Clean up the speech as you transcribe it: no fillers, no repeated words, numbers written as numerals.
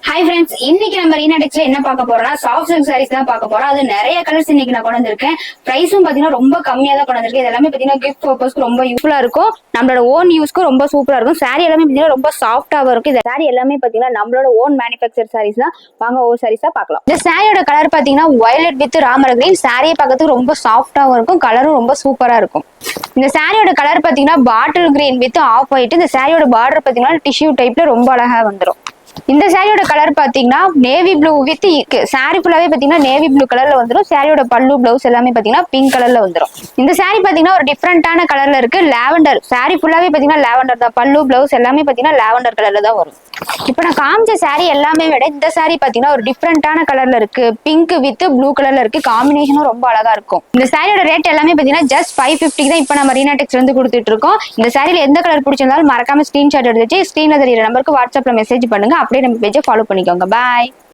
Hi friends, இன்னைக்கு நம்ம ரீனா டெக்ஸ்ல என்ன பார்க்க போறோம்னா சாஃப்ட் சில்க் சாரீஸ் தான் பார்க்க போறோம். அது நிறைய கலர்ஸ் இன்னைக்கு நான் கொண்டு வந்திருக்கேன். பிரைஸும் பாத்தீங்கன்னா ரொம்ப கம்மியா தான் கொண்டு வந்திருக்கேன். இது எல்லாமே பாத்தீங்கன்னா கிஃப்ட் பர்பஸ்க்கு ரொம்ப யூஸ்ஃபுல்லா இருக்கும். நம்மளோட ஓன் யூஸ்க்கு ரொம்ப சூப்பரா இருக்கும். சாரி எல்லாமே பாத்தீங்கன்னா ரொம்ப சாஃப்டாவும் இருக்கும். இந்த சாரி எல்லாமே பாத்தீங்கன்னா நம்மளோட ஓன் மேனுஃபேக்சர் சாரீஸ் தான். வாங்க ஒவ்வொரு சாரீஸா பார்க்கலாம். இந்த சாரியோட கலர் பாத்தீங்கன்னா வயலட் வித் ராமர் கிரீன். சாரியை பார்க்கறதுக்கு ரொம்ப சாஃப்டாவும் இருக்கும், கலரும் ரொம்ப சூப்பரா இருக்கும். இந்த சாரியோட கலர் பாத்தீங்கன்னா bottle green with off white. இந்த சாரியோட பார்டர் பாத்தீங்கன்னா டிஷ்யூ டைப்ல ரொம்ப அழகா வந்துடும். இந்த சாரியோட கலர் பாத்தீங்கன்னா நேவி ப்ளூ வித் சாரி ஃபுல்லாவே பாத்தீங்கன்னா நேவி ப்ளூ கலர்ல வந்துடும். சாரியோட பல்லு பிளவுஸ் எல்லாமே பாத்தீங்கன்னா பிங்க் கலர்ல வந்துடும். இந்த சாரி பாத்தீங்கன்னா ஒரு டிஃப்ரெண்டான கலர்ல இருக்கு. லாவெண்டர் சாரி ஃபுல்லாவே பாத்தீங்கன்னா லாவெண்டர் தான். பல்லு பிளவுஸ் எல்லாமே பாத்தீங்கன்னா லாவெண்டர் கலர்ல தான் வரும். இப்ப நான் காமிச்ச சாரி எல்லாமே விட இந்த சாரி பாத்தீங்கன்னா ஒரு டிஃப்ரெண்டான கலர்ல இருக்கு. பிங்க் வித் ப்ளூ கலர்ல இருக்கு. காம்பினேஷனும் ரொம்ப அழகா இருக்கும். இந்த சாரியோட ரேட் எல்லாமே பாத்தீங்கன்னா ஜஸ்ட் 550 தான் இப்ப நம்ம ரீனா டெக்ஸ்ல இருந்து கொடுத்துட்டு இருக்கோம். இந்த சாரியில எந்த கலர் பிடிச்சிருந்தாலும் மறக்காம ஸ்கிரீன்ஷாட் எடுத்துட்டு ஸ்கிரீன்ல தெரியுற நம்பருக்கு வாட்ஸ்அப்ல மெசேஜ் பண்ணுங்க. அப்படியே நம்ம பேஜை ஃபாலோ பண்ணிக்கோங்க. பாய்.